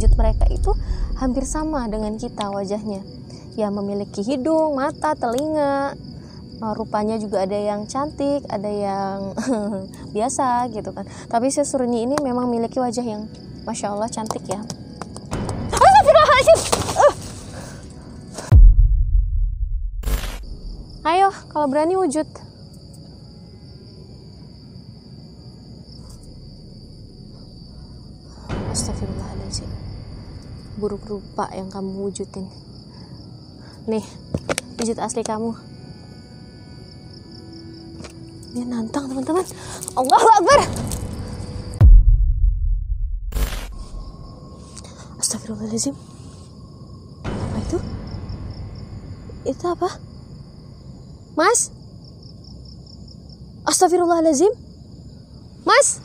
wujud mereka itu hampir sama dengan kita wajahnya. Ya, memiliki hidung, mata, telinga, rupanya juga ada yang cantik, ada yang biasa gitu kan. Tapi si Surni ini memang memiliki wajah yang Masya Allah cantik ya. Ayo, kalau berani wujud. Astagfirullahaladzim. Buruk rupa yang kamu wujudin. Nih, wujud asli kamu. Dia nantang teman-teman. Allahu Akbar. Astagfirullahaladzim. Apa itu? Itu apa? Mas? Astagfirullahaladzim. Mas?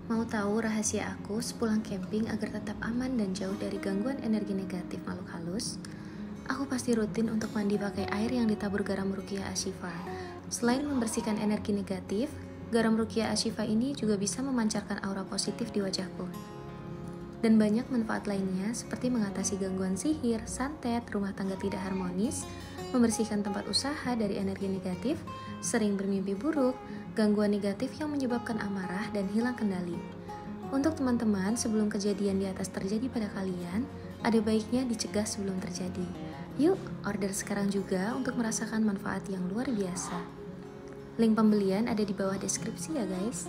Mau tahu rahasia aku sepulang camping agar tetap aman dan jauh dari gangguan energi negatif makhluk halus? Aku pasti rutin untuk mandi pakai air yang ditabur garam Ruqyah Ashifa. Selain membersihkan energi negatif, garam Ruqyah Ashifa ini juga bisa memancarkan aura positif di wajahku. Dan banyak manfaat lainnya seperti mengatasi gangguan sihir, santet, rumah tangga tidak harmonis, membersihkan tempat usaha dari energi negatif, sering bermimpi buruk, gangguan negatif yang menyebabkan amarah dan hilang kendali. Untuk teman-teman, sebelum kejadian di atas terjadi pada kalian, ada baiknya dicegah sebelum terjadi. Yuk, order sekarang juga untuk merasakan manfaat yang luar biasa. Link pembelian ada di bawah deskripsi ya guys.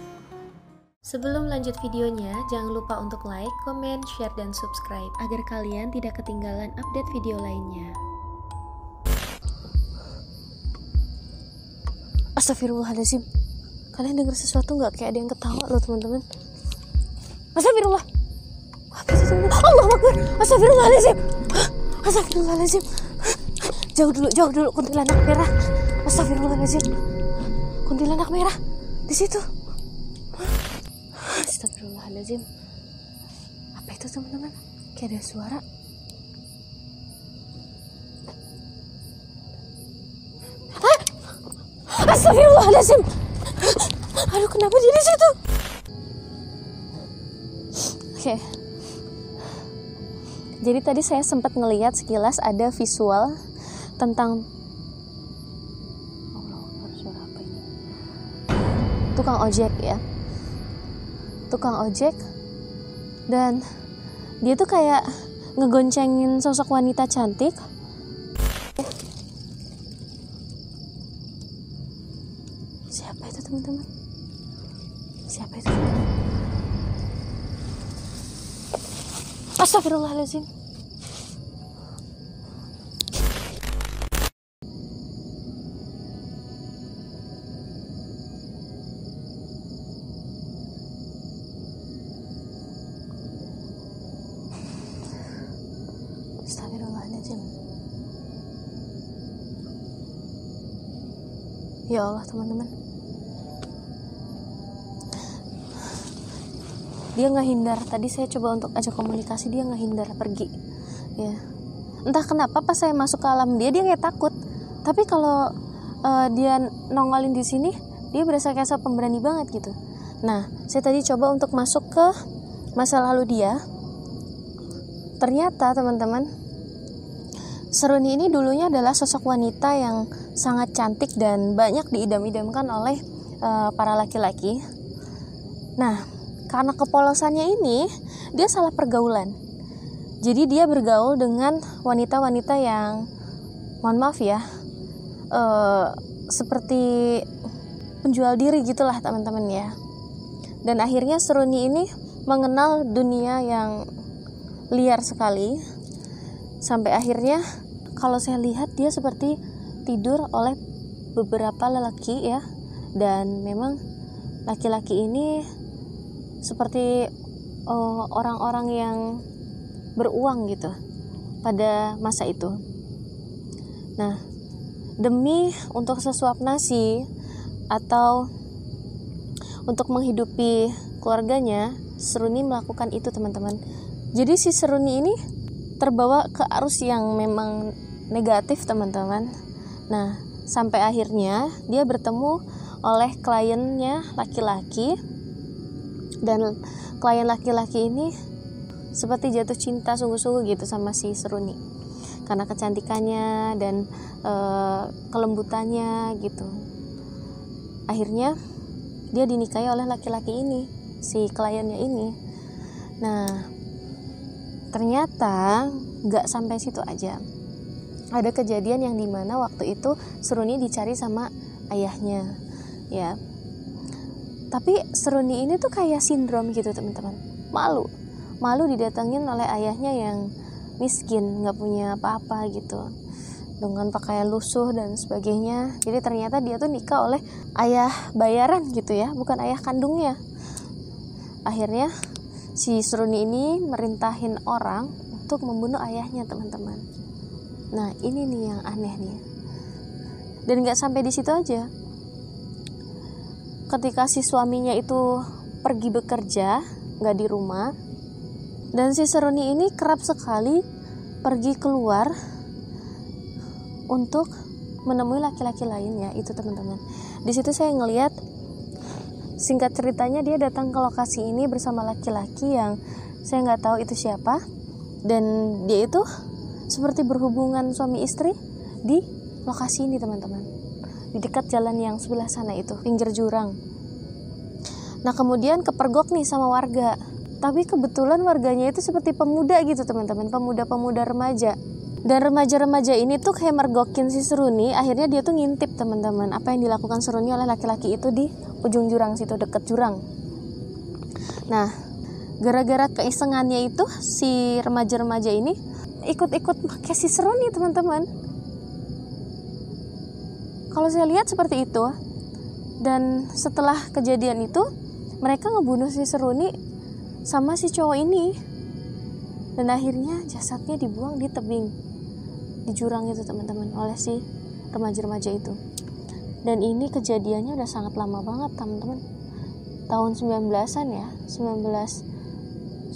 Sebelum lanjut videonya, jangan lupa untuk like, komen, share, dan subscribe agar kalian tidak ketinggalan update video lainnya. Astagfirullahaladzim. Kalian dengar sesuatu nggak? Kayak ada yang ketawa loh teman-teman. Astagfirullah. Apa itu teman-teman? Allahu Akbar. Astagfirullahaladzim. Astagfirullahaladzim. Jauh dulu kuntilanak merah. Astagfirullahaladzim. Kuntilanak merah di situ. Astagfirullahaladzim. Apa itu teman-teman? Kayak ada suara. Astagfirullahaladzim. Aduh, kenapa dia di situ? Oke. Jadi tadi saya sempat ngelihat sekilas ada visual tentang suara apa ini? Tukang ojek ya. Tukang ojek, dan dia tuh kayak ngegoncengin sosok wanita cantik. Siapa itu teman-teman? Siapa itu? Astagfirullahaladzim. Astagfirullahaladzim. Ya Allah teman-teman, dia ngehindar. Tadi saya coba untuk ajak komunikasi, dia ngehindar pergi ya. Entah kenapa pas saya masuk ke alam dia kayak takut. Tapi kalau dia nongolin di sini, dia berasa kayak pemberani banget gitu. Nah, saya tadi coba untuk masuk ke masa lalu dia. Ternyata teman-teman, Seruni ini dulunya adalah sosok wanita yang sangat cantik dan banyak diidam-idamkan oleh para laki-laki. Nah, karena kepolosannya ini, dia salah pergaulan. Jadi dia bergaul dengan wanita-wanita yang, mohon maaf ya, seperti penjual diri gitulah teman-teman ya. Dan akhirnya Seruni ini mengenal dunia yang liar sekali. Sampai akhirnya kalau saya lihat dia seperti tidur oleh beberapa lelaki ya. Dan memang laki-laki ini seperti orang-orang yang beruang gitu pada masa itu. Nah, demi untuk sesuap nasi atau untuk menghidupi keluarganya, Seruni melakukan itu, teman-teman. Jadi si Seruni ini terbawa ke arus yang memang negatif, teman-teman. Nah, sampai akhirnya dia bertemu oleh kliennya laki-laki, dan klien laki-laki ini seperti jatuh cinta sungguh-sungguh gitu sama si Seruni karena kecantikannya dan kelembutannya gitu. Akhirnya dia dinikahi oleh laki-laki ini, si kliennya ini. Nah, ternyata gak sampai situ aja. Ada kejadian yang dimana waktu itu Seruni dicari sama ayahnya ya. Tapi Seruni ini tuh kayak sindrom gitu, teman-teman. Malu didatengin oleh ayahnya yang miskin, gak punya apa-apa gitu, dengan pakaian lusuh dan sebagainya. Jadi ternyata dia tuh nikah oleh ayah bayaran gitu ya, bukan ayah kandungnya. Akhirnya si Seruni ini merintahin orang untuk membunuh ayahnya, teman-teman. Nah, ini nih yang aneh nih. Dan gak sampai di situ aja. Ketika si suaminya itu pergi bekerja, gak di rumah, dan si Seruni ini kerap sekali pergi keluar untuk menemui laki-laki lainnya, itu, teman-teman. Di situ saya ngelihat, singkat ceritanya dia datang ke lokasi ini bersama laki-laki yang saya nggak tahu itu siapa, dan dia itu seperti berhubungan suami istri di lokasi ini, teman-teman, di dekat jalan yang sebelah sana itu, pinggir jurang. Nah, kemudian kepergok nih sama warga. Tapi kebetulan warganya itu seperti pemuda gitu, teman-teman, pemuda-pemuda remaja. Dan remaja-remaja ini tuh kayak mergokin si Seruni. Akhirnya dia tuh ngintip, teman-teman, apa yang dilakukan Seruni oleh laki-laki itu di ujung jurang situ, deket jurang. Nah, gara-gara keisengannya itu si remaja-remaja ini ikut-ikut pakai si Seruni, teman-teman. Kalau saya lihat seperti itu. Dan setelah kejadian itu, mereka ngebunuh si Seruni sama si cowok ini, dan akhirnya jasadnya dibuang di tebing, di jurang itu, teman-teman, oleh si remaja-remaja itu. Dan ini kejadiannya udah sangat lama banget, teman-teman, tahun 19-an ya, 1980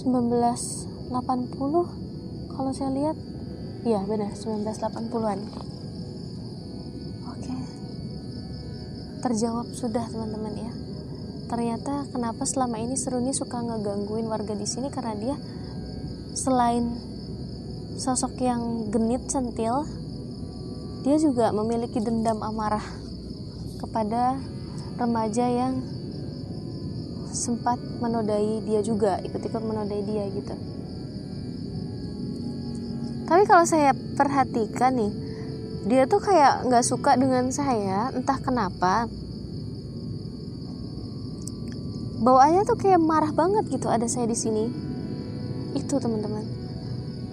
kalau saya lihat. Iya benar, 1980-an. Oke, terjawab sudah, teman-teman ya. Ternyata kenapa selama ini Seruni suka ngegangguin warga di sini, karena dia selain sosok yang genit centil, dia juga memiliki dendam amarah kepada remaja yang sempat menodai dia juga, ikut-ikut menodai dia gitu. Tapi kalau saya perhatikan nih, dia tuh kayak nggak suka dengan saya, entah kenapa. Bawaannya tuh kayak marah banget gitu ada saya di sini. Itu, teman-teman.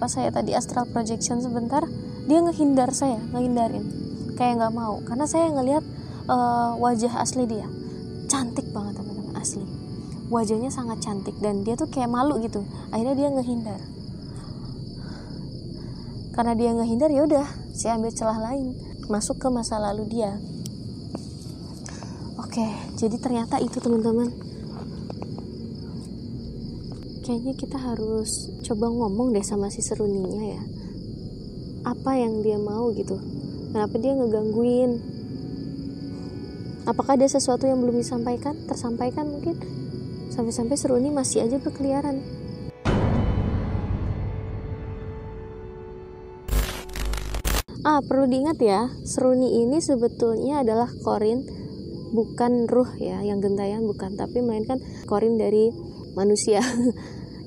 Pas saya tadi astral projection sebentar, dia ngehindarin. Kayak nggak mau, karena saya ngelihat wajah asli dia. Cantik banget, teman-teman, asli. Wajahnya sangat cantik dan dia tuh kayak malu gitu. Akhirnya dia ngehindar. Karena dia ngehindar, ya udah, saya ambil celah lain, masuk ke masa lalu dia. Oke, jadi ternyata itu, teman-teman. Kayaknya kita harus coba ngomong deh sama si Seruninya ya. Apa yang dia mau gitu? Kenapa dia ngegangguin? Apakah ada sesuatu yang belum tersampaikan mungkin? Sampai-sampai Seruni masih aja berkeliaran. Perlu diingat ya, Seruni ini sebetulnya adalah korin, bukan ruh ya, yang gentayangan bukan, tapi melainkan korin dari manusia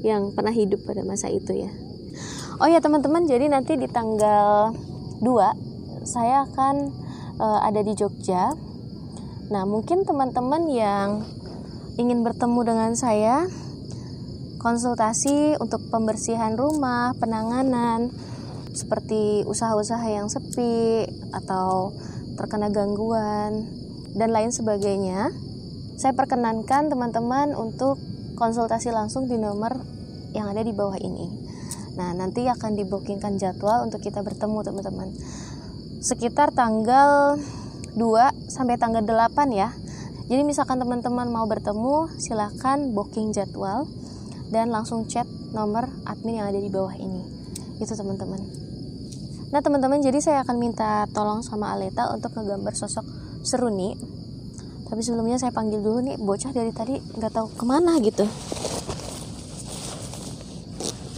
yang pernah hidup pada masa itu ya. Oh ya, teman-teman, jadi nanti di tanggal 2 saya akan ada di Jogja. Nah, mungkin teman-teman yang ingin bertemu dengan saya, konsultasi untuk pembersihan rumah, penanganan seperti usaha-usaha yang sepi atau terkena gangguan dan lain sebagainya, saya perkenankan teman-teman untuk konsultasi langsung di nomor yang ada di bawah ini. Nah, nanti akan dibookingkan jadwal untuk kita bertemu teman-teman. Sekitar tanggal 2 sampai tanggal 8 ya. Jadi misalkan teman-teman mau bertemu, silakan booking jadwal dan langsung chat nomor admin yang ada di bawah ini. Itu teman-teman. Nah teman-teman, jadi saya akan minta tolong sama Aleta untuk ngegambar sosok Seruni. Tapi sebelumnya saya panggil dulu nih bocah dari tadi nggak tahu kemana gitu.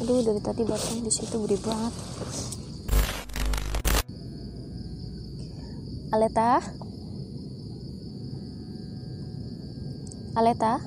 Aduh, dari tadi bocah di situ gede banget. Aleta? Aleta?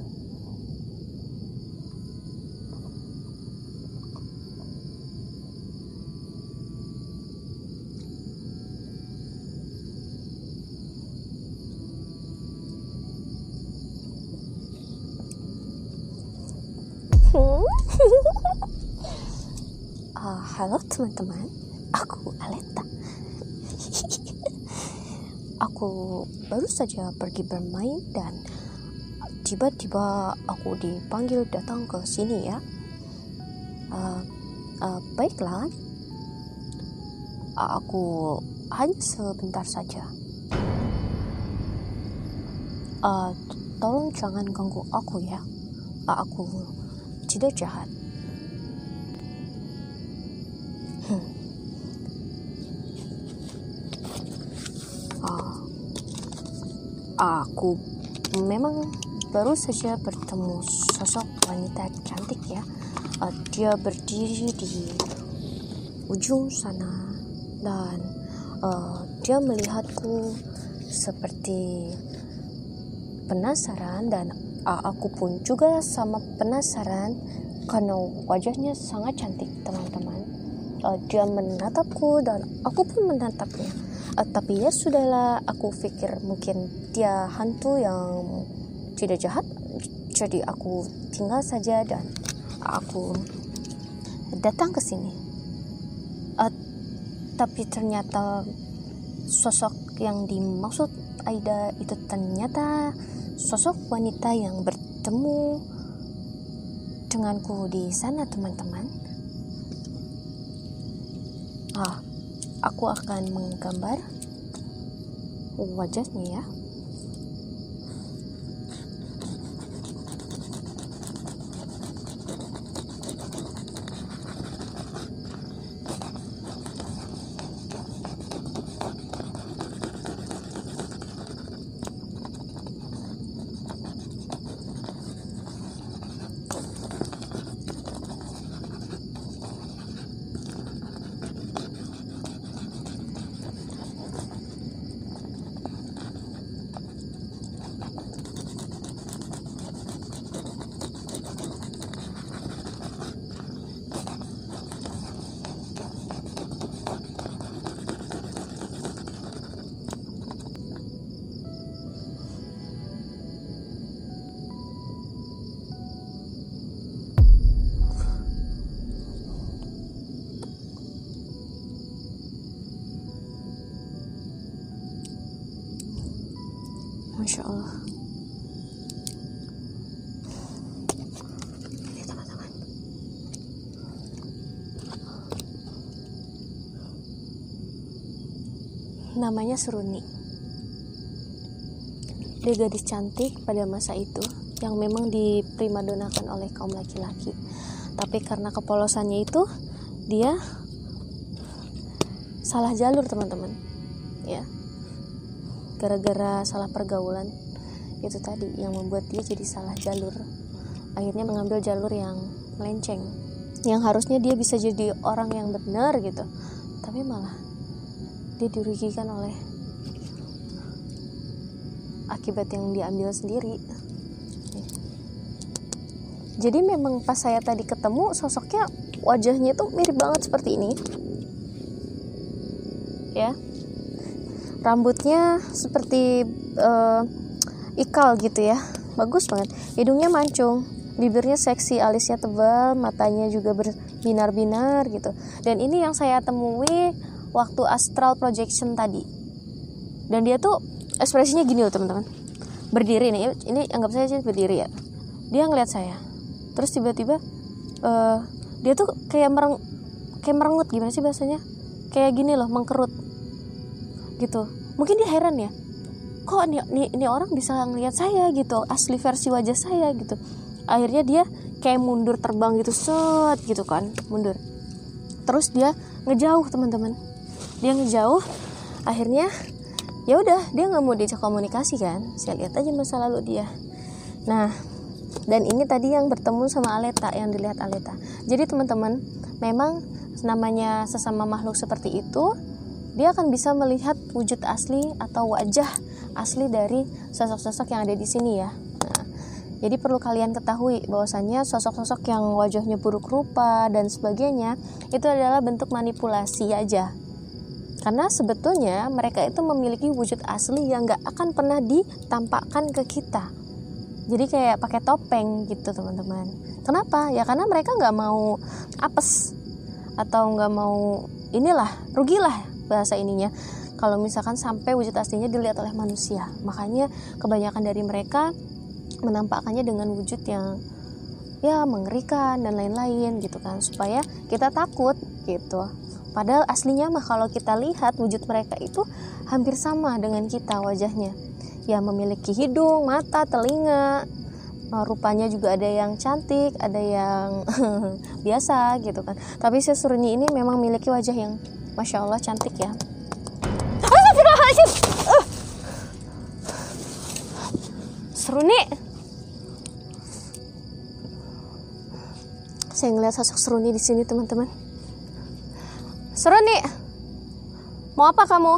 Halo teman-teman, aku Aleta. Aku baru saja pergi bermain dan tiba-tiba aku dipanggil datang ke sini ya. Baiklah, aku hanya sebentar saja. Tolong jangan ganggu aku ya. Aku tidak jahat. Aku memang baru saja bertemu sosok wanita cantik ya. Dia berdiri di ujung sana dan dia melihatku seperti penasaran, dan aku pun juga sama penasaran karena wajahnya sangat cantik teman-teman. Dia menatapku dan aku pun menatapnya. Tapi ya sudahlah, aku pikir mungkin dia hantu yang tidak jahat, jadi aku tinggal saja dan aku datang ke sini. Tapi ternyata sosok yang dimaksud Aida itu ternyata sosok wanita yang bertemu denganku di sana teman-teman. Aku akan menggambar wajahnya ya. Masya Allah. Ini teman-teman. Namanya Seruni. Dia gadis cantik pada masa itu yang memang diprimadonakan oleh kaum laki-laki. Tapi karena kepolosannya itu, dia salah jalur teman-teman. Ya. Gara-gara salah pergaulan itu tadi yang membuat dia jadi salah jalur. Akhirnya mengambil jalur yang melenceng, yang harusnya dia bisa jadi orang yang benar gitu, tapi malah dia dirugikan oleh akibat yang diambil sendiri. Jadi memang pas saya tadi ketemu, sosoknya wajahnya tuh mirip banget seperti ini ya. Rambutnya seperti ikal gitu ya, bagus banget. Hidungnya mancung, bibirnya seksi, alisnya tebal, matanya juga berbinar-binar gitu. Dan ini yang saya temui waktu astral projection tadi. Dan dia tuh ekspresinya gini loh teman-teman. Berdiri nih, ini anggap saya sih berdiri ya. Dia ngeliat saya. Terus tiba-tiba dia tuh kayak merengut, gimana sih bahasanya? Kayak gini loh, mengkerut. Gitu. Mungkin dia heran ya. Kok ini orang bisa ngeliat saya gitu, asli versi wajah saya gitu. Akhirnya dia kayak mundur terbang gitu, set gitu kan, mundur. Terus dia ngejauh teman-teman. Dia ngejauh, akhirnya ya udah dia nggak mau diajak komunikasi kan. Saya lihat aja masa lalu dia. Nah, dan ini tadi yang bertemu sama Aleta, yang dilihat Aleta. Jadi teman-teman, memang namanya sesama makhluk seperti itu, dia akan bisa melihat wujud asli atau wajah asli dari sosok-sosok yang ada di sini ya. Nah, jadi perlu kalian ketahui bahwasannya sosok-sosok yang wajahnya buruk rupa dan sebagainya itu adalah bentuk manipulasi aja. Karena sebetulnya mereka itu memiliki wujud asli yang gak akan pernah ditampakkan ke kita. Jadi kayak pakai topeng gitu teman-teman. Kenapa? Ya karena mereka gak mau apes atau gak mau rugilah bahasa ininya. Kalau misalkan sampai wujud aslinya dilihat oleh manusia. Makanya kebanyakan dari mereka menampakkannya dengan wujud yang ya mengerikan dan lain-lain gitu kan, supaya kita takut gitu. Padahal aslinya mah kalau kita lihat wujud mereka itu hampir sama dengan kita wajahnya. Ya memiliki hidung, mata, telinga, rupanya juga ada yang cantik, ada yang biasa gitu kan. Tapi si Suruni ini memang memiliki wajah yang Masya Allah cantik ya. Seruni. Saya ngeliat sosok Seruni di sini teman-teman. Seruni, mau apa kamu?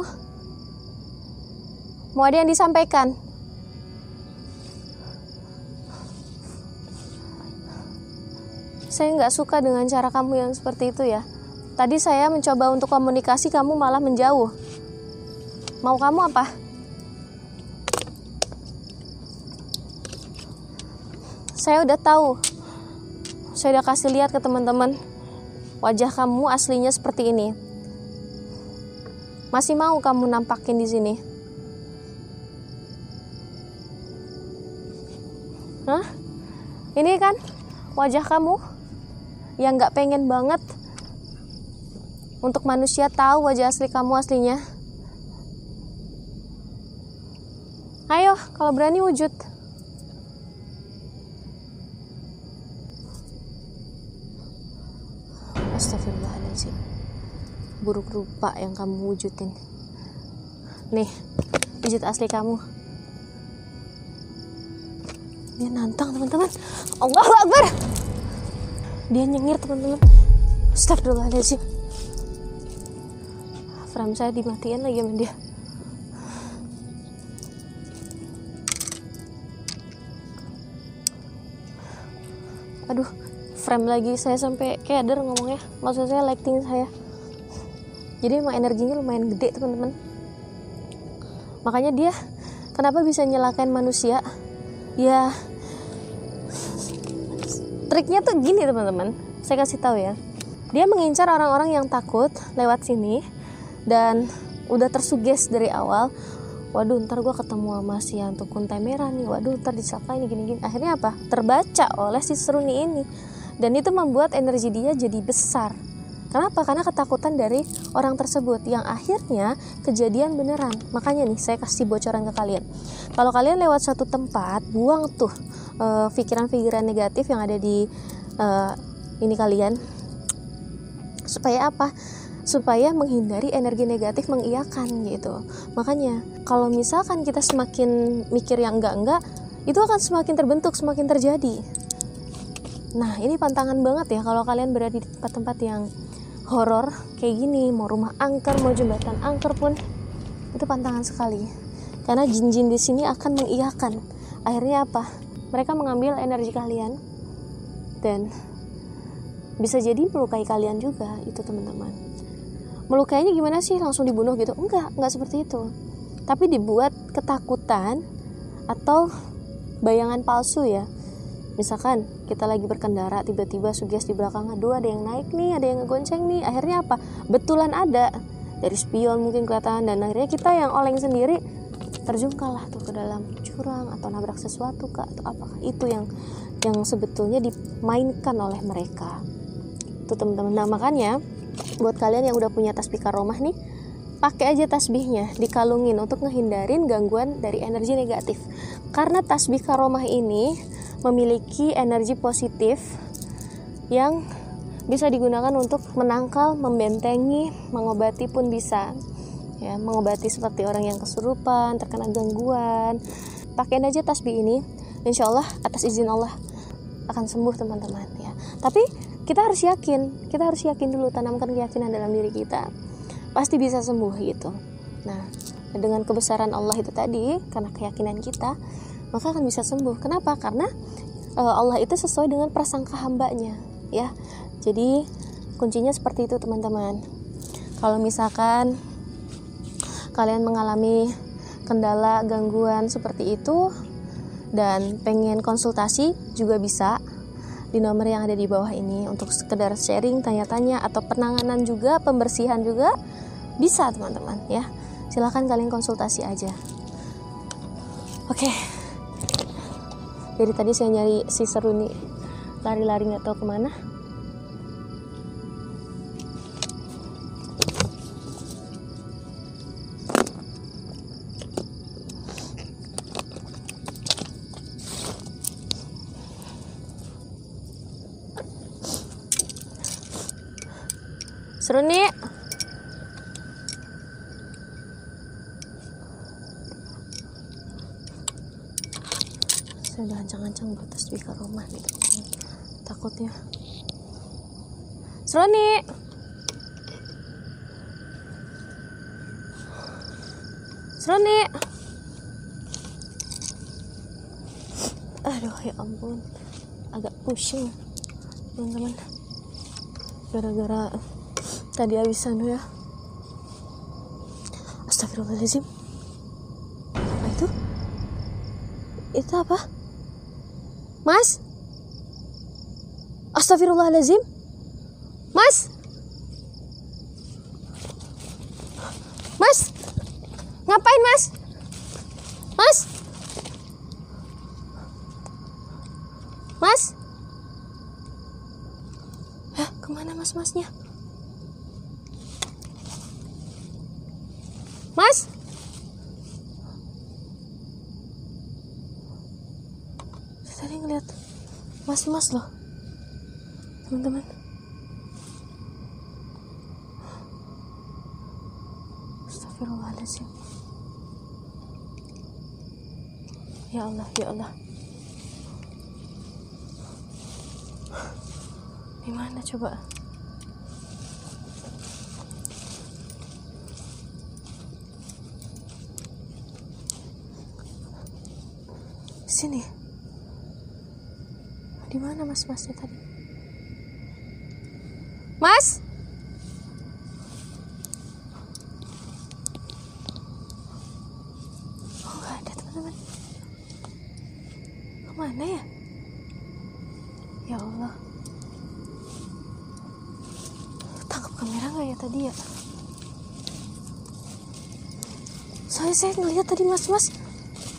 Mau ada yang disampaikan? Saya nggak suka dengan cara kamu yang seperti itu ya. Tadi saya mencoba untuk komunikasi, kamu malah menjauh. Mau kamu apa? Saya udah tahu. Saya udah kasih lihat ke teman-teman. Wajah kamu aslinya seperti ini. Masih mau kamu nampakin di sini? Hah? Ini kan wajah kamu yang nggak pengen banget untuk manusia tahu wajah asli kamu aslinya. Ayo, kalau berani wujud. Astagfirullahaladzim. Buruk rupa yang kamu wujudin. Nih, wujud asli kamu. Dia nantang teman-teman. Allahu Akbar. Dia nyengir teman-teman. Astagfirullahaladzim. Frame saya dimatiin lagi sama dia. Aduh, frame lagi saya sampai keder ngomongnya. Maksud saya lighting saya. Jadi emang energinya lumayan gede teman-teman. Makanya dia kenapa bisa nyelakain manusia? Ya triknya tuh gini teman-teman. Saya kasih tahu ya. Dia mengincar orang-orang yang takut lewat sini dan udah tersuges dari awal. Waduh, ntar gue ketemu sama si hantu kuntai merah nih. Waduh, ntar disangka ini gini-gini. Akhirnya apa? Terbaca oleh si Seruni ini. Dan itu membuat energi dia jadi besar. Kenapa? Karena ketakutan dari orang tersebut. Yang akhirnya kejadian beneran. Makanya nih, saya kasih bocoran ke kalian. Kalau kalian lewat suatu tempat, buang tuh pikiran-pikiran negatif yang ada di ini kalian. Supaya apa? Supaya menghindari energi negatif mengiyakan gitu. Makanya kalau misalkan kita semakin mikir yang enggak, itu akan semakin terbentuk, semakin terjadi. Nah, ini pantangan banget ya kalau kalian berada di tempat-tempat yang horor kayak gini, mau rumah angker, mau jembatan angker pun itu pantangan sekali. Karena jin-jin di sini akan mengiyakan. Akhirnya apa? Mereka mengambil energi kalian dan bisa jadi melukai kalian juga itu teman-teman. Melukainya gimana sih? Langsung dibunuh gitu? Enggak seperti itu. Tapi dibuat ketakutan atau bayangan palsu ya. Misalkan kita lagi berkendara, tiba-tiba suges di belakang, aduh ada yang naik nih, ada yang ngegonceng nih. Akhirnya apa? Betulan ada, dari spion mungkin kelihatan, dan akhirnya kita yang oleng sendiri, terjungkal lah tuh ke dalam jurang atau nabrak sesuatu kah, atau apakah itu yang sebetulnya dimainkan oleh mereka. Itu teman-teman. Nah makanya buat kalian yang udah punya tasbih karomah nih, pakai aja tasbihnya, dikalungin untuk ngehindarin gangguan dari energi negatif. Karena tasbih karomah ini memiliki energi positif yang bisa digunakan untuk menangkal, membentengi, mengobati pun bisa. Ya, mengobati seperti orang yang kesurupan, terkena gangguan. Pakai aja tasbih ini, insya Allah atas izin Allah akan sembuh teman-teman ya. Tapi kita harus yakin dulu, tanamkan keyakinan dalam diri kita. Pasti bisa sembuh gitu. Nah, dengan kebesaran Allah itu tadi, karena keyakinan kita, maka akan bisa sembuh. Kenapa? Karena Allah itu sesuai dengan prasangka hambanya ya. Jadi kuncinya seperti itu teman-teman. Kalau misalkan kalian mengalami kendala, gangguan seperti itu dan pengen konsultasi, juga bisa di nomor yang ada di bawah ini untuk sekedar sharing, tanya-tanya, atau penanganan juga, pembersihan juga bisa teman-teman ya. Silahkan kalian konsultasi aja. Oke. Dari tadi saya nyari si Seruni lari-lari nggak tahu kemana. Seruni. Udah ancang-ancang buat tasbih karomah gitu, takutnya. Seruni, aduh ya ampun, agak pusing teman-teman, gara-gara tadi habisan ya. Astagfirullahaladzim. Apa itu apa? Mas? Astagfirullahaladzim. Mas? Ngapain mas? Kemana mas-masnya? Mas? Saya tadi ngeliat mas-mas loh teman-teman. Astagfirullahaladzim. Ya Allah. Gimana coba? Sini. Di mana mas-masnya tadi? Mas? Oh, nggak ada teman-teman. Kemana ya? Ya Allah. Tangkap kamera nggak ya tadi ya? Soalnya saya ngeliat tadi mas-mas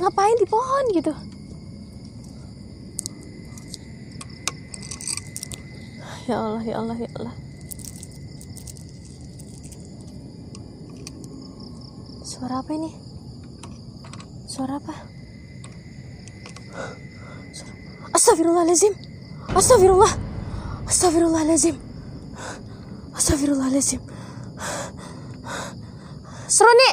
ngapain di pohon gitu. Ya Allah. Suara apa ini? Suara apa? Astagfirullahaladzim. Seruni.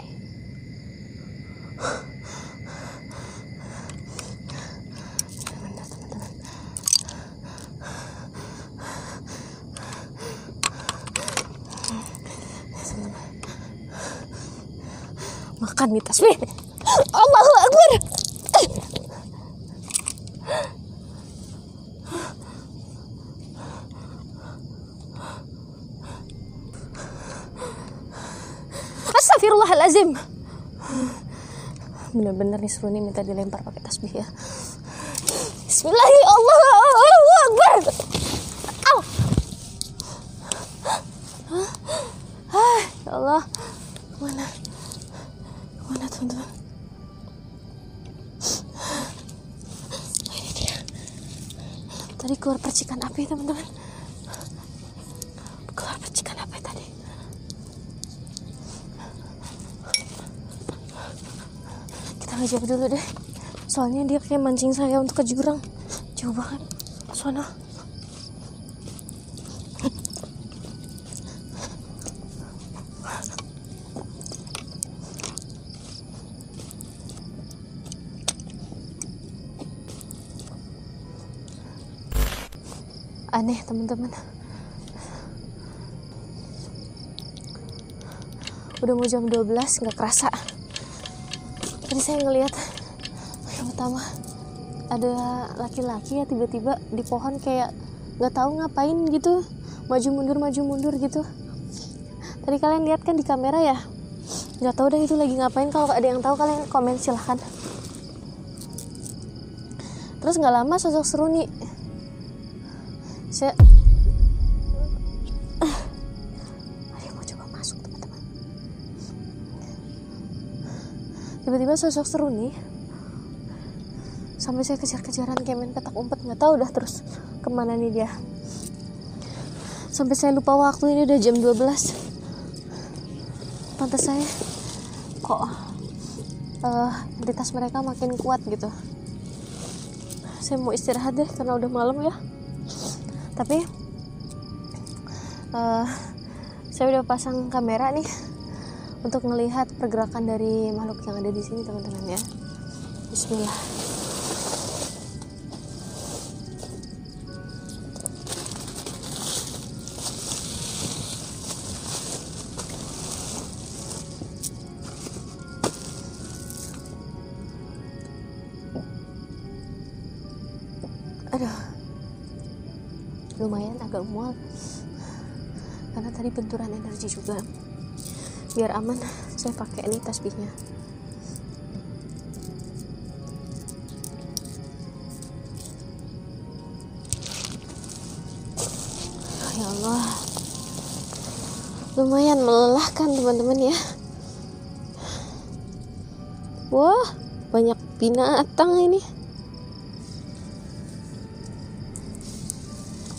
Makan nih tasbih. Allahu Akbar. Astagfirullahaladzim. Bener-bener nih Seruni minta dilempar pakai tasbih ya. Bismillahirrahmanirrahim. Allahu Akbar. Au. Ya Allah. Kemana teman-teman? Ini dia. Tadi keluar percikan api teman-teman. Keluar percikan api tadi. Kita ngejauh dulu deh. Soalnya dia kayak mancing saya untuk ke jurang. Jauh banget. Sono. Aneh teman-teman. Udah mau jam 12 nggak kerasa. Tadi saya ngelihat yang pertama ada laki-laki ya tiba-tiba di pohon kayak nggak tahu ngapain gitu, maju mundur gitu. Tadi kalian lihat kan di kamera ya? Nggak tahu deh itu lagi ngapain. Kalau ada yang tahu kalian komen silahkan. Terus nggak lama sosok seruni. Saya ada mau coba masuk teman-teman. Tiba-tiba sosok seruni sampai saya kejar-kejaran kayak main petak umpet, nggak tahu dah terus kemana nih dia. Sampai saya lupa waktu, ini udah jam 12. Pantas saya kok entitas mereka makin kuat gitu. Saya mau istirahat deh karena udah malam ya. Tapi saya udah pasang kamera nih untuk melihat pergerakan dari makhluk yang ada di sini teman-teman ya. Bismillah. Aduh, lumayan agak mual karena tadi benturan energi juga. Biar aman saya pakai ini tasbihnya. Ya Allah, lumayan melelahkan teman-teman ya. Wah, banyak binatang ini.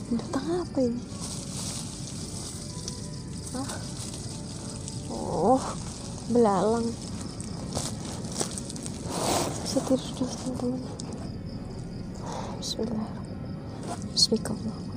Binatang apa ini? Hah? Oh, belalang. Bisa tidur dulu teman-teman. Bismillahirrahmanirrahim. Bismillah.